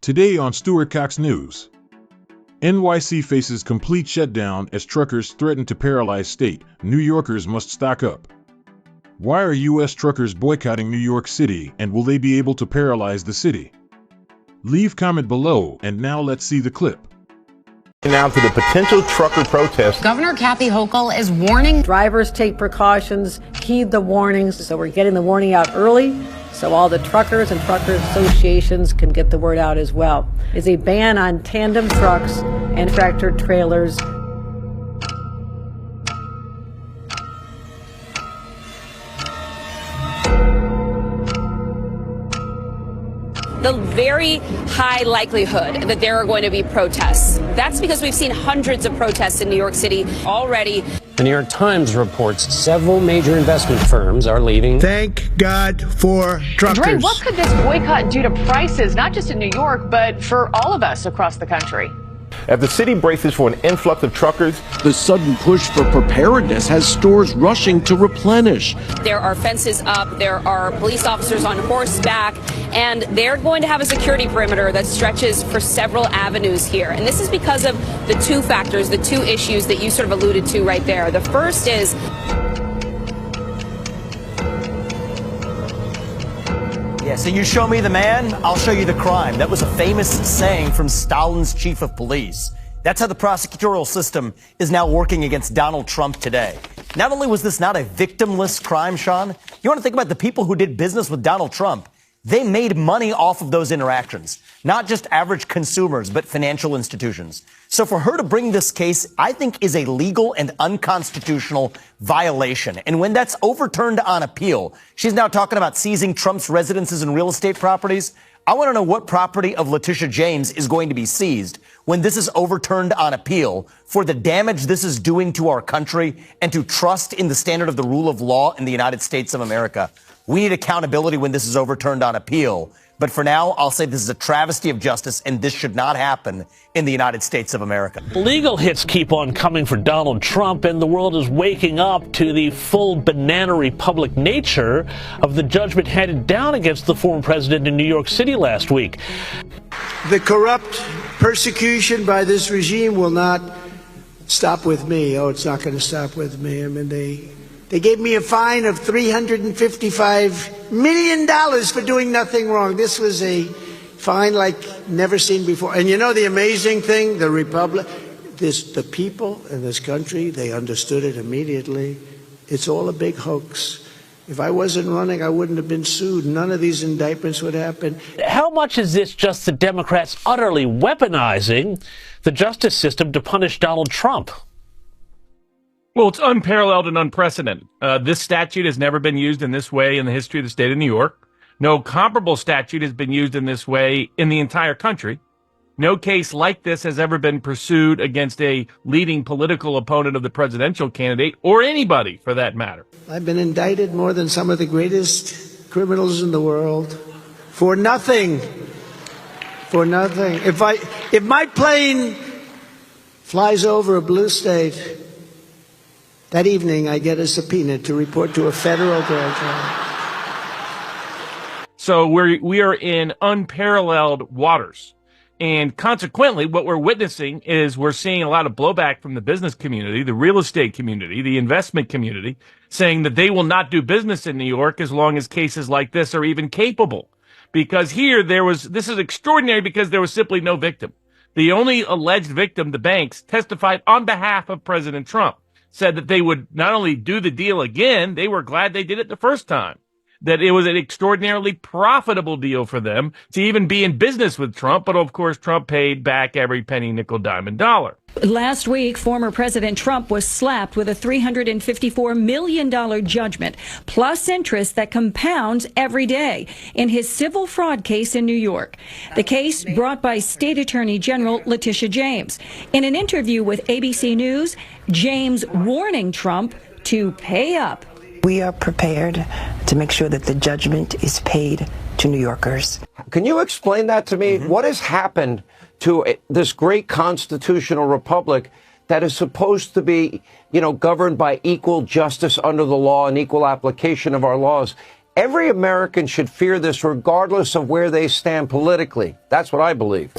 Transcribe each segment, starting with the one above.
Today on Stewart-Cox News, NYC faces complete shutdown as truckers threaten to paralyze state. New Yorkers must stock up. Why are U.S. truckers boycotting New York City, and will they be able to paralyze the city? Leave comment below, and now let's see the clip. Now to the potential trucker protest. Governor Kathy Hochul is warning drivers take precautions, heed the warnings. So we're getting the warning out early so all the truckers and truckers associations can get the word out as well. Is a ban on tandem trucks and tractor trailers. The very high likelihood that there are going to be protests. That's because we've seen hundreds of protests in New York City already. The New York Times reports several major investment firms are leaving. Thank God for truckers. Dre, what could this boycott do to prices, not just in New York, but for all of us across the country? As the city braces for an influx of truckers, the sudden push for preparedness has stores rushing to replenish. There are fences up, there are police officers on horseback, and they're going to have a security perimeter that stretches for several avenues here. And this is because of the two factors, the two issues that you sort of alluded to right there. The first is yeah, so you show me the man, I'll show you the crime. That was a famous saying from Stalin's chief of police. That's how the prosecutorial system is now working against Donald Trump today. Not only was this not a victimless crime, Sean, you want to think about the people who did business with Donald Trump. They made money off of those interactions, not just average consumers, but financial institutions. So for her to bring this case, I think is a legal and unconstitutional violation. And when that's overturned on appeal, she's now talking about seizing Trump's residences and real estate properties. I want to know what property of Letitia James is going to be seized when this is overturned on appeal for the damage this is doing to our country and to trust in the standard of the rule of law in the United States of America. We need accountability when this is overturned on appeal. But for now, I'll say this is a travesty of justice, and this should not happen in the United States of America. Legal hits keep on coming for Donald Trump, and the world is waking up to the full banana republic nature of the judgment handed down against the former president in New York City last week. The corrupt persecution by this regime will not stop with me. Oh, it's not going to stop with me. I mean, they gave me a fine of $355 million for doing nothing wrong. This was a fine like never seen before. And you know the amazing thing, the people in this country, they understood it immediately. It's all a big hoax. If I wasn't running, I wouldn't have been sued. None of these indictments would happen. How much is this just the Democrats utterly weaponizing the justice system to punish Donald Trump? Well, it's unparalleled and unprecedented. This statute has never been used in this way in the history of the state of New York. No comparable statute has been used in this way in the entire country. No case like this has ever been pursued against a leading political opponent of the presidential candidate, or anybody for that matter. I've been indicted more than some of the greatest criminals in the world for nothing. For nothing. If my plane flies over a blue state, that evening, I get a subpoena to report to a federal grand jury. So we are in unparalleled waters. And consequently, what we're witnessing is we're seeing a lot of blowback from the business community, the real estate community, the investment community, saying that they will not do business in New York as long as cases like this are even capable. Because here this is extraordinary because there was simply no victim. The only alleged victim, the banks, testified on behalf of President Trump. Said that they would not only do the deal again, they were glad they did it the first time. That it was an extraordinarily profitable deal for them to even be in business with Trump. But of course, Trump paid back every penny, nickel, dime, and dollar. Last week, former President Trump was slapped with a $354 million judgment, plus interest that compounds every day in his civil fraud case in New York. The case brought by State Attorney General Letitia James. In an interview with ABC News, James warning Trump to pay up. We are prepared to make sure that the judgment is paid to New Yorkers. Can you explain that to me? What has happened to this great constitutional republic that is supposed to be, governed by equal justice under the law and equal application of our laws? Every American should fear this regardless of where they stand politically. That's what I believe.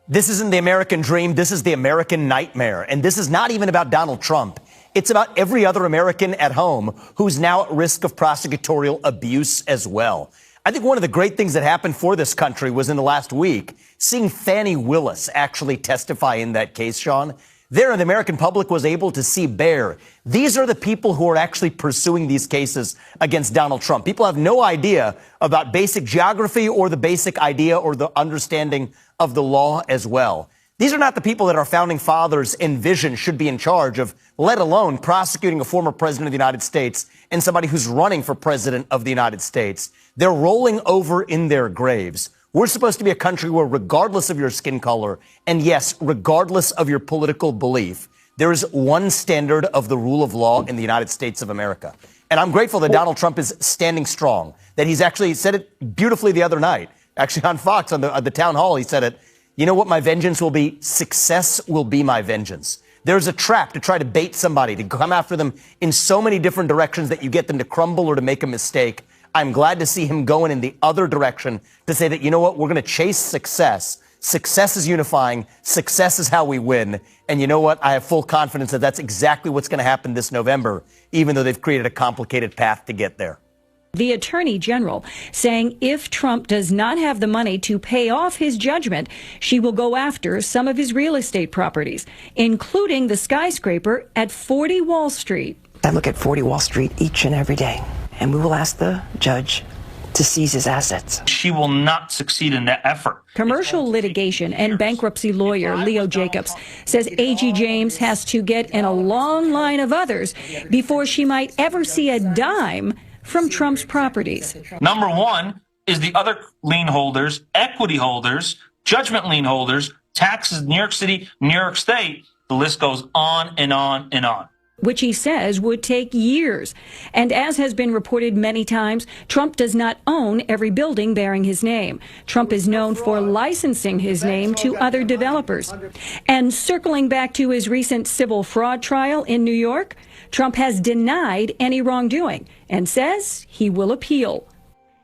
This isn't the American dream. This is the American nightmare. And this is not even about Donald Trump. It's about every other American at home who's now at risk of prosecutorial abuse as well. I think one of the great things that happened for this country was in the last week, seeing Fani Willis actually testify in that case, Sean. There, the American public was able to see bare. These are the people who are actually pursuing these cases against Donald Trump. People have no idea about basic geography or the basic idea or the understanding of the law as well. These are not the people that our founding fathers envisioned should be in charge of, let alone prosecuting a former president of the United States and somebody who's running for president of the United States. They're rolling over in their graves. We're supposed to be a country where, regardless of your skin color, and yes, regardless of your political belief, there is one standard of the rule of law in the United States of America. And I'm grateful that Donald Trump is standing strong, that he's actually said it beautifully the other night. Actually, on Fox, on the town hall, he said it. You know what my vengeance will be? Success will be my vengeance. There's a trap to try to bait somebody, to come after them in so many different directions that you get them to crumble or to make a mistake. I'm glad to see him going in the other direction to say that, you know what, we're going to chase success. Success is unifying. Success is how we win. And you know what? I have full confidence that that's exactly what's going to happen this November, even though they've created a complicated path to get there. The Attorney General saying if Trump does not have the money to pay off his judgment, she will go after some of his real estate properties, including the skyscraper at 40 Wall Street. I look at 40 Wall Street each and every day, and we will ask the judge to seize his assets. She will not succeed in that effort. Commercial litigation and bankruptcy lawyer Leo Jacobs says A.G. James has to get in a long line of others before she might ever see a dime from Trump's properties. Number one is the other lien holders, equity holders, judgment lien holders, taxes, New York City, New York State. The list goes on and on and on. Which he says would take years. And as has been reported many times, Trump does not own every building bearing his name. Trump is known for licensing his name to other developers. And circling back to his recent civil fraud trial in New York, Trump has denied any wrongdoing and says he will appeal.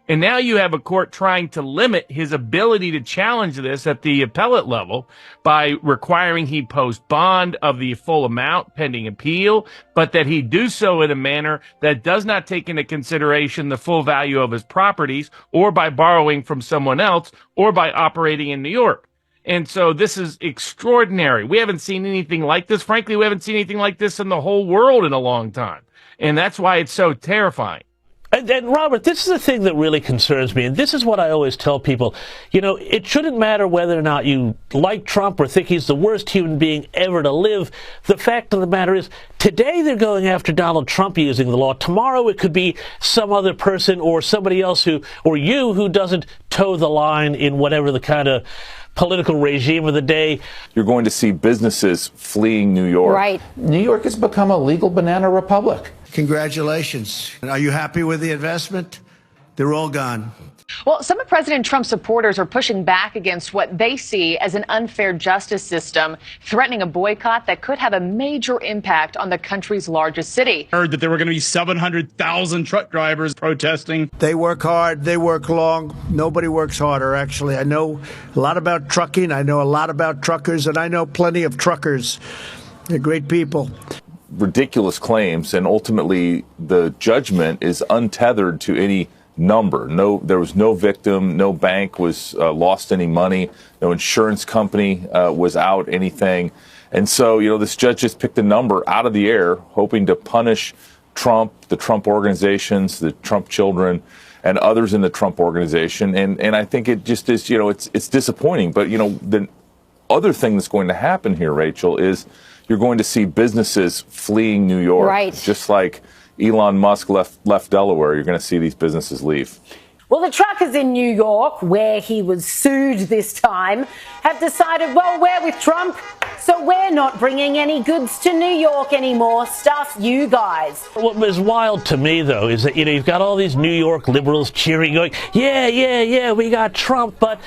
And now you have a court trying to limit his ability to challenge this at the appellate level by requiring he post bond of the full amount pending appeal, but that he do so in a manner that does not take into consideration the full value of his properties, or by borrowing from someone else, or by operating in New York. And so this is extraordinary. We haven't seen anything like this. Frankly, we haven't seen anything like this in the whole world in a long time. And that's why it's so terrifying. And Robert, this is the thing that really concerns me, and this is what I always tell people. You know, it shouldn't matter whether or not you like Trump or think he's the worst human being ever to live. The fact of the matter is, today they're going after Donald Trump using the law. Tomorrow it could be some other person or somebody else who doesn't toe the line in whatever the kind of political regime of the day. You're going to see businesses fleeing New York. Right. New York has become a legal banana republic. Congratulations. Are you happy with the investment? They're all gone. Well, some of President Trump's supporters are pushing back against what they see as an unfair justice system, threatening a boycott that could have a major impact on the country's largest city. Heard that there were going to be 700,000 truck drivers protesting. They work hard. They work long. Nobody works harder, actually. I know a lot about trucking. I know a lot about truckers, and I know plenty of truckers. They're great people. Ridiculous claims, and ultimately the judgment is untethered to any number. There was no victim, no bank was lost any money, no insurance company was out anything. And so, you know, this judge just picked a number out of the air, hoping to punish Trump, the Trump organizations, the Trump children, and others in the Trump organization. And I think it just is, you know, it's disappointing. But, you know, the other thing that's going to happen here, Rachel, is you're going to see businesses fleeing New York. Right. Just like Elon Musk left Delaware, you're going to see these businesses leave. Well, the truckers in New York, where he was sued this time, have decided, well, we're with Trump, so we're not bringing any goods to New York anymore. Stuff you guys. What was wild to me, though, is that, you know, you've got all these New York liberals cheering, going, yeah, we got Trump, but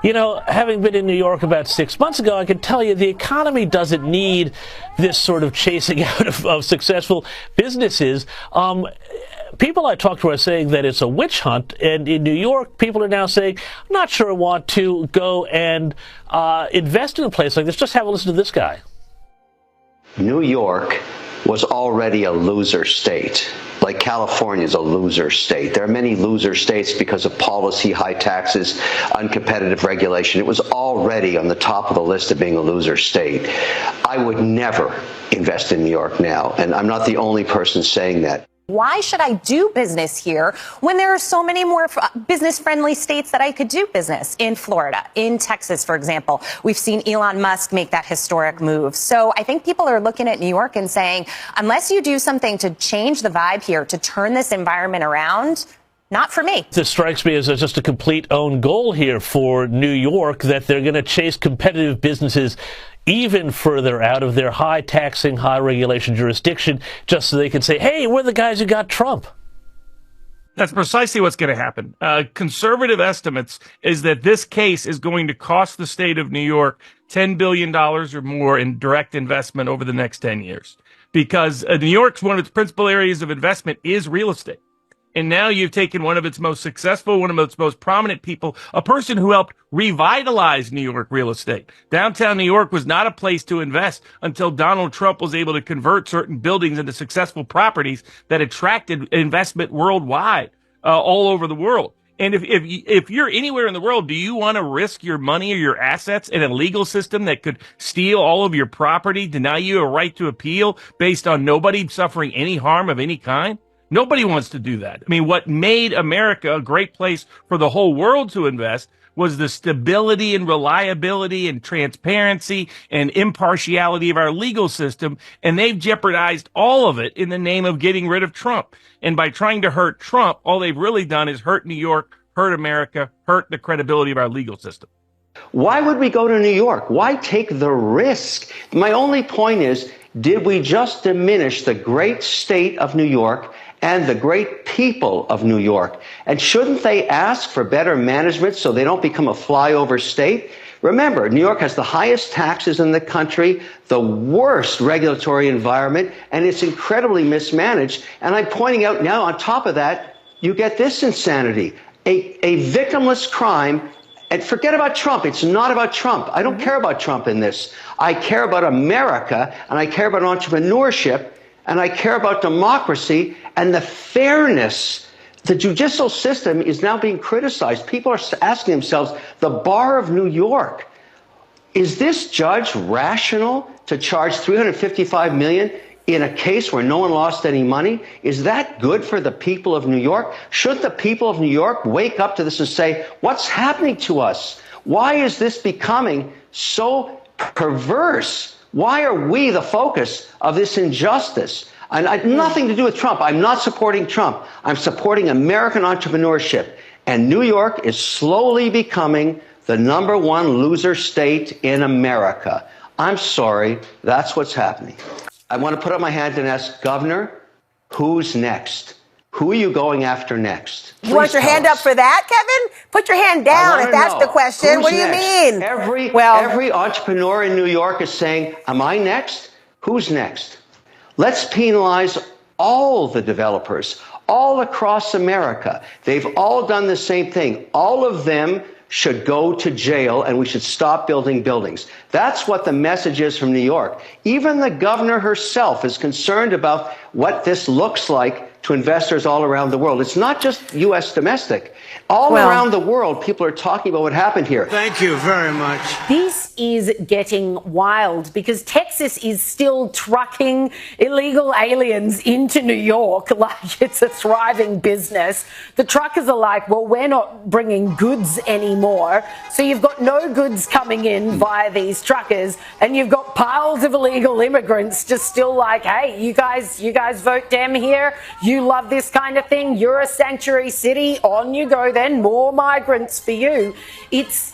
you know, having been in New York about 6 months ago, I can tell you the economy doesn't need this sort of chasing out of successful businesses. people I talk to are saying that it's a witch hunt, and in New York, people are now saying, I'm not sure I want to go and invest in a place like this. Just have a listen to this guy. New York was already a loser state. Like California is a loser state. There are many loser states because of policy, high taxes, uncompetitive regulation. It was already on the top of the list of being a loser state. I would never invest in New York now, and I'm not the only person saying that. Why should I do business here when there are so many more business-friendly states that I could do business? In Florida, in Texas, for example. We've seen Elon Musk make that historic move. So I think people are looking at New York and saying, unless you do something to change the vibe here, to turn this environment around, not for me. This strikes me as just a complete own goal here for New York, that they're going to chase competitive businesses even further out of their high taxing, high regulation jurisdiction, just so they can say, hey, we're the guys who got Trump. That's precisely what's going to happen. Conservative estimates is that this case is going to cost the state of New York $10 billion or more in direct investment over the next 10 years. Because New York's one of its principal areas of investment is real estate. And now you've taken one of its most successful, one of its most prominent people, a person who helped revitalize New York real estate. Downtown New York was not a place to invest until Donald Trump was able to convert certain buildings into successful properties that attracted investment worldwide, all over the world. And if you're anywhere in the world, do you want to risk your money or your assets in a legal system that could steal all of your property, deny you a right to appeal based on nobody suffering any harm of any kind? Nobody wants to do that. I mean, what made America a great place for the whole world to invest was the stability and reliability and transparency and impartiality of our legal system. And they've jeopardized all of it in the name of getting rid of Trump. And by trying to hurt Trump, all they've really done is hurt New York, hurt America, hurt the credibility of our legal system. Why would we go to New York? Why take the risk? My only point is, did we just diminish the great state of New York and the great people of New York? And shouldn't they ask for better management so they don't become a flyover state? Remember, New York has the highest taxes in the country, the worst regulatory environment, and it's incredibly mismanaged. And I'm pointing out now, on top of that, you get this insanity, a victimless crime. And forget about Trump. It's not about Trump. I don't care about Trump in this. I care about America, and I care about entrepreneurship, and I care about democracy and the fairness. The judicial system is now being criticized. People are asking themselves, the bar of New York, is this judge rational to charge $355 million in a case where no one lost any money? Is that good for the people of New York? Should the people of New York wake up to this and say, what's happening to us? Why is this becoming so perverse? Why are we the focus of this injustice? And I, nothing to do with Trump. I'm not supporting Trump. I'm supporting American entrepreneurship. And New York is slowly becoming the #1 loser state in America. I'm sorry, that's what's happening. I want to put up my hand and ask, Governor, who's next? Who are you going after next? You want your hand up for that, Kevin? Put your hand down if that's the question. Who's what do you next? mean? Every entrepreneur in New York is saying, am I next? Who's next? Let's penalize all the developers all across America. They've all done the same thing. All of them should go to jail, and we should stop building buildings. That's what the message is from New York. Even the governor herself is concerned about what this looks like to investors all around the world. It's not just U.S. domestic. All around the world, people are talking about what happened here. Thank you very much. This is getting wild because Texas is still trucking illegal aliens into New York like it's a thriving business. The truckers are like, well, we're not bringing goods anymore. So you've got no goods coming in via these truckers, and you've got piles of illegal immigrants just still like, hey, you guys vote Dem here. You love this kind of thing. You're a sanctuary city. On you go then. More migrants for you. It's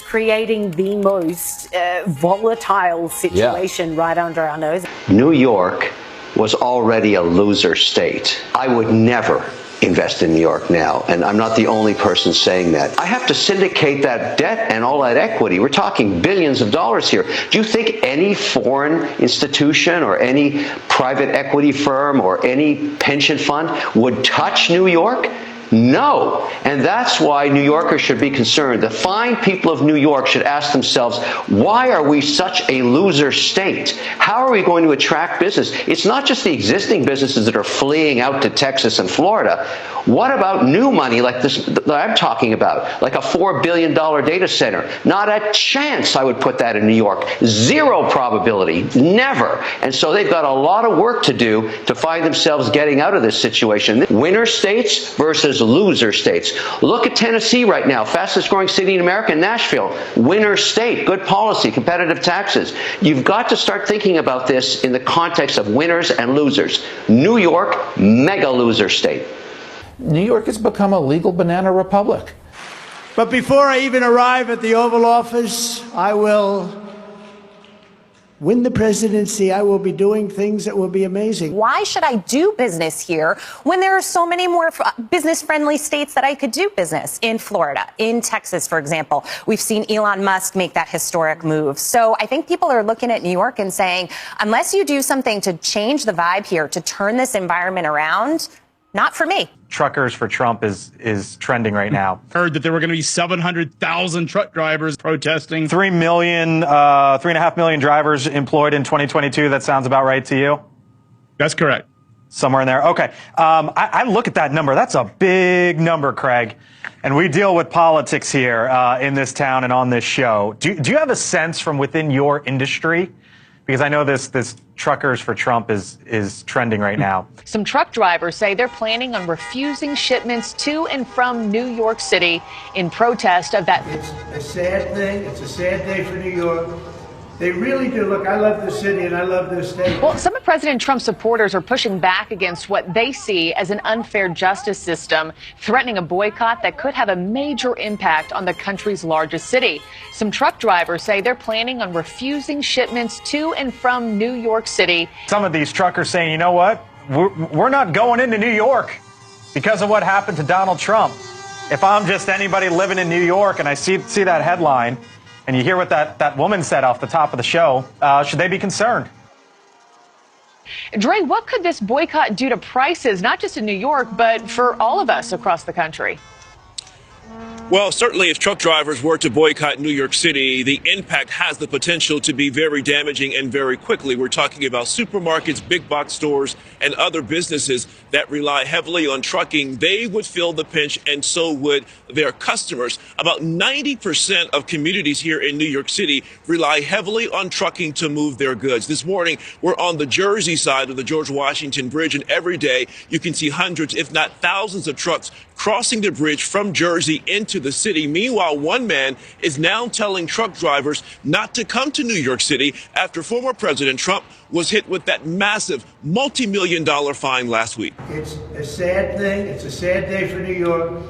creating the most volatile situation right under our nose. New York was already a loser state. I would never invest in New York now, and I'm not the only person saying that. I have to syndicate that debt and all that equity. We're talking billions of dollars here. Do you think any foreign institution or any private equity firm or any pension fund would touch New York? No. And that's why New Yorkers should be concerned. The fine people of New York should ask themselves, why are we such a loser state? How are we going to attract business? It's not just the existing businesses that are fleeing out to Texas and Florida. What about new money like this that I'm talking about, like a $4 billion data center? Not a chance I would put that in New York. Zero probability. Never. And so they've got a lot of work to do to find themselves getting out of this situation. Winner states versus loser states. Look at Tennessee right now, fastest growing city in America, Nashville. Winner state, good policy, competitive taxes. You've got to start thinking about this in the context of winners and losers. New York, mega loser state. New York has become a legal banana republic. But before I even arrive at the Oval Office, I will win the presidency. I will be doing things that will be amazing. Why should I do business here when there are so many more business-friendly states that I could do business? In Florida, in Texas, for example. We've seen Elon Musk make that historic move. So I think people are looking at New York and saying, unless you do something to change the vibe here, to turn this environment around, not for me. Truckers for Trump is trending right now. Heard that there were going to be 700,000 truck drivers protesting. 3.5 million drivers employed in 2022. That sounds about right to you? That's correct. Somewhere in there. Okay. I look at that number. That's a big number, Craig. And we deal with politics here in this town and on this show. Do you have a sense from within your industry? Because I know this Truckers for Trump is trending right now. Some truck drivers say they're planning on refusing shipments to and from New York City in protest of that. It's a sad thing. It's a sad day for New York. They really do. Look, I love this city and I love this state. Well, some of President Trump's supporters are pushing back against what they see as an unfair justice system, threatening a boycott that could have a major impact on the country's largest city. Some truck drivers say they're planning on refusing shipments to and from New York City. Some of these truckers saying, you know what, we're not going into New York because of what happened to Donald Trump. If I'm just anybody living in New York and I see that headline, and you hear what that woman said off the top of the show, should they be concerned? Dre, what could this boycott do to prices, not just in New York, but for all of us across the country? Well, certainly if truck drivers were to boycott New York City, the impact has the potential to be very damaging and very quickly. We're talking about supermarkets, big box stores, and other businesses that rely heavily on trucking. They would feel the pinch, and so would their customers. About 90% of communities here in New York City rely heavily on trucking to move their goods. This morning, we're on the Jersey side of the George Washington Bridge, and every day you can see hundreds, if not thousands, of trucks crossing the bridge from Jersey into the city. Meanwhile, one man is now telling truck drivers not to come to New York City after former President Trump was hit with that massive multi-million-dollar fine last week. It's a sad thing. It's a sad day for New York.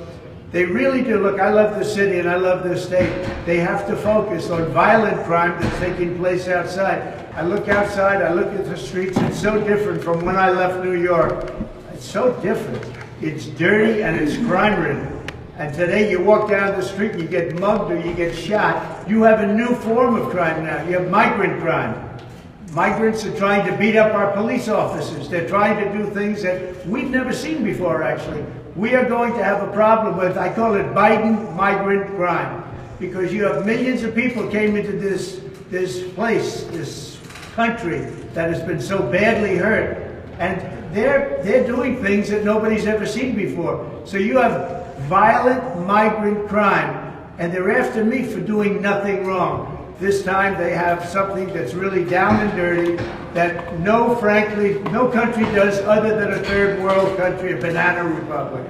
They really do. Look, I love this city and I love this state. They have to focus on violent crime that's taking place outside. I look outside, I look at the streets. It's so different from when I left New York. It's so different. It's dirty and it's crime-ridden. And today you walk down the street, you get mugged or you get shot. You have a new form of crime now. You have migrant crime. Migrants are trying to beat up our police officers. They're trying to do things that we've never seen before, actually. We are going to have a problem with, I call it Biden migrant crime, because you have millions of people came into this place, this country that has been so badly hurt, and they're doing things that nobody's ever seen before. So you have violent migrant crime, and they're after me for doing nothing wrong. This time they have something that's really down and dirty that frankly, no country does other than a third world country, a banana republic.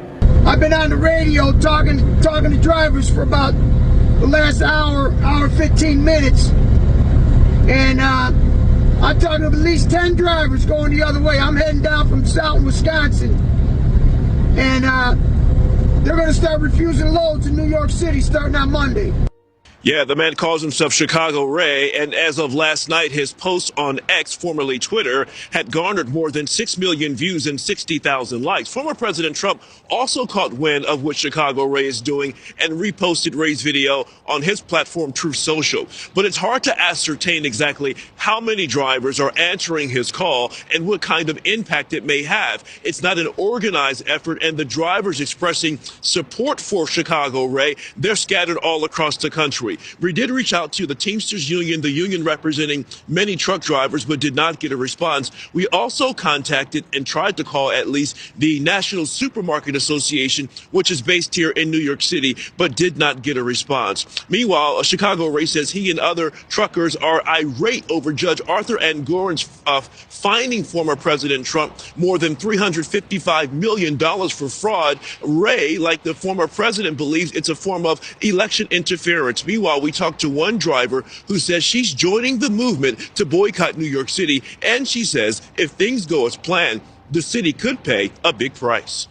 I've been on the radio talking to drivers for about the last hour 15 minutes. And I'm talking to at least 10 drivers going the other way. I'm heading down from Stoughton, Wisconsin. And they're going to start refusing loads in New York City starting on Monday. Yeah, the man calls himself Chicago Ray, and as of last night, his post on X, formerly Twitter, had garnered more than 6 million views and 60,000 likes. Former President Trump also caught wind of what Chicago Ray is doing and reposted Ray's video on his platform Truth Social. But it's hard to ascertain exactly how many drivers are answering his call and what kind of impact it may have. It's not an organized effort, and the drivers expressing support for Chicago Ray, they're scattered all across the country. We did reach out to the Teamsters Union, the union representing many truck drivers, but did not get a response. We also contacted and tried to call at least the National Supermarket Association, which is based here in New York City, but did not get a response. Meanwhile, a Chicago Ray says he and other truckers are irate over Judge Arthur Engoron's fining former President Trump more than $355 million for fraud. Ray, like the former president, believes it's a form of election interference. Meanwhile, we talked to one driver who says she's joining the movement to boycott New York City, and she says if things go as planned, the city could pay a big price.